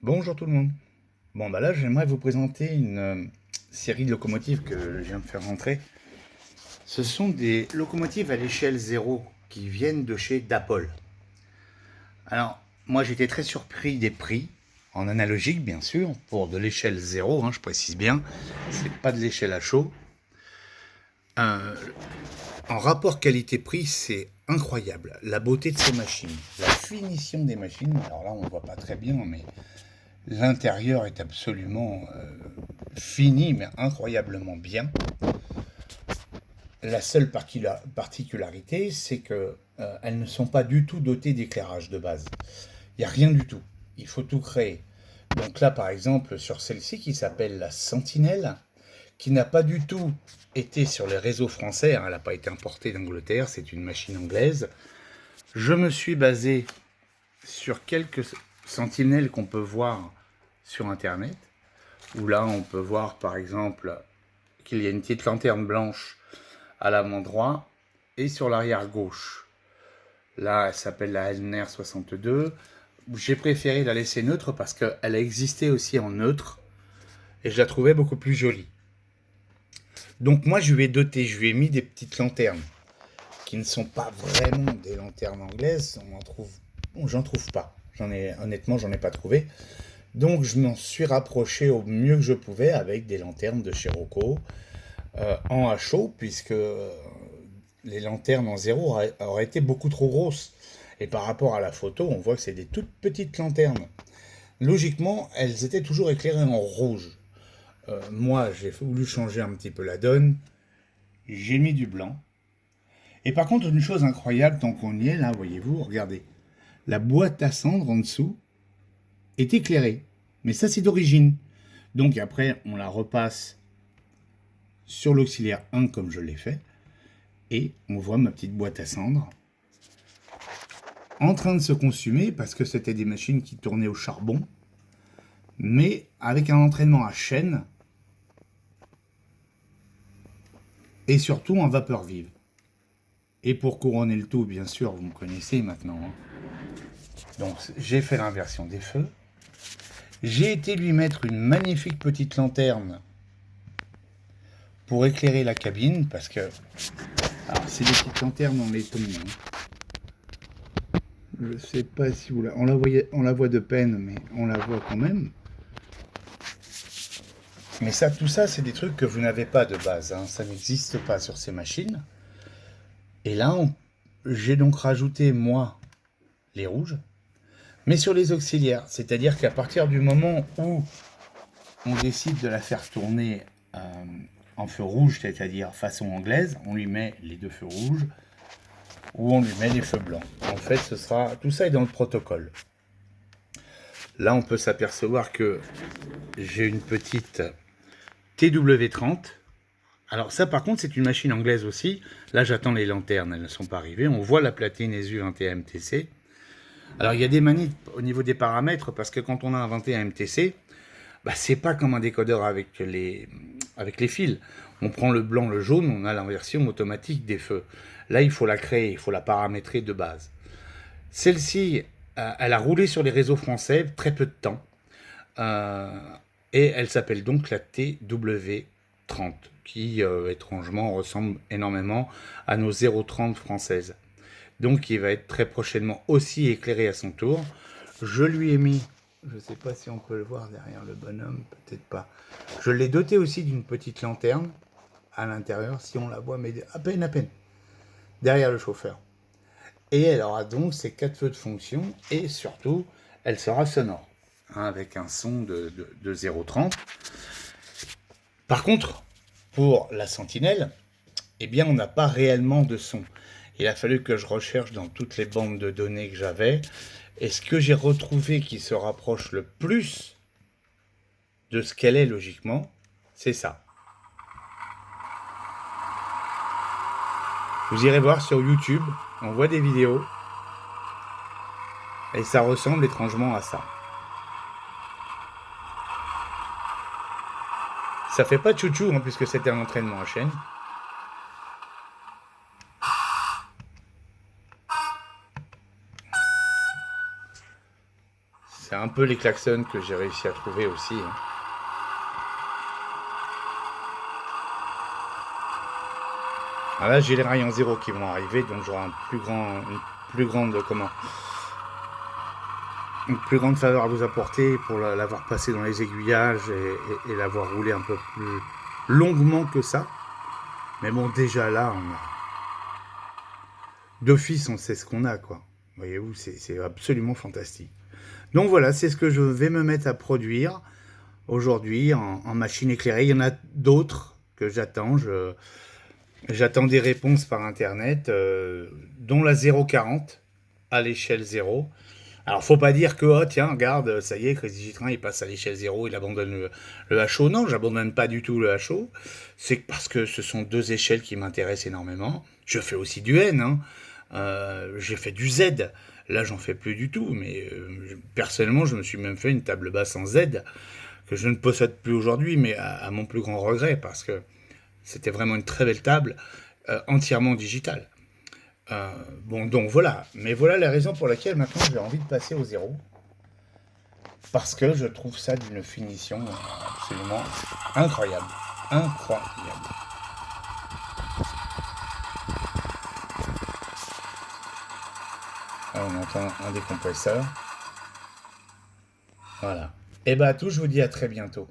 Bonjour tout le monde. Bon bah là j'aimerais vous présenter une série de locomotives que je viens de faire rentrer. Ce sont des locomotives à l'échelle zéro qui viennent de chez Dapol. Alors moi j'étais très surpris des prix, en analogique bien sûr, pour de l'échelle zéro, je précise bien, c'est pas de l'échelle à chaud. Euh, En rapport qualité-prix, c'est incroyable. La beauté de ces machines, la finition des machines, alors là on ne voit pas très bien, mais l'intérieur est absolument fini, mais incroyablement bien. La seule particularité, c'est que elles ne sont pas du tout dotées d'éclairage de base. Il n'y a rien du tout. Il faut tout créer. Donc là, par exemple, sur celle-ci qui s'appelle la Sentinelle, qui n'a pas du tout été sur les réseaux français, elle n'a pas été importée d'Angleterre, c'est une machine anglaise. Je me suis basé sur quelques sentinelles qu'on peut voir sur Internet, où là on peut voir par exemple qu'il y a une petite lanterne blanche à l'avant droit et sur l'arrière gauche. Là, elle s'appelle la LNR 62. J'ai préféré la laisser neutre parce qu'elle a existé aussi en neutre et je la trouvais beaucoup plus jolie. Donc moi, je lui ai doté, je lui ai mis des petites lanternes qui ne sont pas vraiment des lanternes anglaises. J'en trouve pas. Honnêtement, j'en ai pas trouvé. Donc je m'en suis rapproché au mieux que je pouvais avec des lanternes de chez Rocco en HO, puisque les lanternes en zéro auraient été beaucoup trop grosses. Et par rapport à la photo, on voit que c'est des toutes petites lanternes. Logiquement, elles étaient toujours éclairées en rouge. Moi, j'ai voulu changer un petit peu la donne. J'ai mis du blanc. Et par contre, une chose incroyable, tant qu'on y est, là, voyez-vous, regardez. La boîte à cendres en dessous est éclairée. Mais ça, c'est d'origine. Donc après, on la repasse sur l'auxiliaire 1 comme je l'ai fait. Et on voit ma petite boîte à cendres en train de se consumer parce que c'était des machines qui tournaient au charbon, mais avec un entraînement à chaîne et surtout en vapeur vive. Et pour couronner le tout, bien sûr, vous me connaissez maintenant. Donc j'ai fait l'inversion des feux. J'ai été lui mettre une magnifique petite lanterne pour éclairer la cabine parce que alors c'est des petites lanternes en laiton. Je sais pas si vous la... on la voit de peine, mais on la voit quand même. Mais ça, tout ça, c'est des trucs que vous n'avez pas de base. Ça n'existe pas sur ces machines. Et là, j'ai donc rajouté, moi, les rouges, mais sur les auxiliaires. C'est-à-dire qu'à partir du moment où on décide de la faire tourner en feu rouge, c'est-à-dire façon anglaise, on lui met les deux feux rouges, ou on lui met les feux blancs. En fait, tout ça est dans le protocole. Là, on peut s'apercevoir que j'ai une petite TW30. Alors ça, par contre, c'est une machine anglaise aussi. Là, j'attends les lanternes, elles ne sont pas arrivées. On voit la platine SU21 MTC. Alors, il y a des manies au niveau des paramètres, parce que quand on a inventé un MTC, c'est pas comme un décodeur avec les fils. On prend le blanc, le jaune, on a l'inversion automatique des feux. Là, il faut la créer, il faut la paramétrer de base. Celle-ci, elle a roulé sur les réseaux français très peu de temps. Euh, et elle s'appelle donc la TW30, qui étrangement ressemble énormément à nos 030 françaises. Donc il va être très prochainement aussi éclairé à son tour. Je lui ai mis, je ne sais pas si on peut le voir derrière le bonhomme, peut-être pas. Je l'ai doté aussi d'une petite lanterne à l'intérieur, si on la voit, mais à peine, derrière le chauffeur. Et elle aura donc ses 4 feux de fonction et surtout, elle sera sonore, avec un son de 0,30. Par contre, pour la Sentinelle, eh bien, on n'a pas réellement de son. Il a fallu que je recherche dans toutes les bandes de données que j'avais. Et ce que j'ai retrouvé qui se rapproche le plus de ce qu'elle est logiquement, c'est ça. Vous irez voir sur YouTube, on voit des vidéos, et ça ressemble étrangement à ça. Ça fait pas tchou-tchou, puisque c'était un entraînement à chaîne. C'est un peu les klaxons que j'ai réussi à trouver aussi. Hein. Alors là, j'ai les rails en 0 qui vont arriver, donc j'aurai une plus grande, une plus grande faveur à vous apporter pour l'avoir passé dans les aiguillages et l'avoir roulé un peu plus longuement que ça. Mais bon, déjà là, d'office, on sait ce qu'on a, quoi. Voyez-vous, c'est absolument fantastique. Donc voilà, c'est ce que je vais me mettre à produire aujourd'hui en machine éclairée. Il y en a d'autres que j'attends. J'attends des réponses par internet, dont la 040 à l'échelle 0. Alors, faut pas dire que, oh tiens, regarde, ça y est, Crazy Train, il passe à l'échelle 0, il abandonne le HO. Non, j'abandonne pas du tout le HO. C'est parce que ce sont deux échelles qui m'intéressent énormément. Je fais aussi du N, hein. J'ai fait du Z. Là, j'en fais plus du tout, mais personnellement, je me suis même fait une table basse en Z que je ne possède plus aujourd'hui, mais à mon plus grand regret, parce que c'était vraiment une très belle table, entièrement digitale. Bon, donc voilà. Mais voilà la raison pour laquelle maintenant j'ai envie de passer au 0. Parce que je trouve ça d'une finition absolument incroyable. Incroyable. Là, on entend un décompresseur. Voilà. Et bah à tous, je vous dis à très bientôt.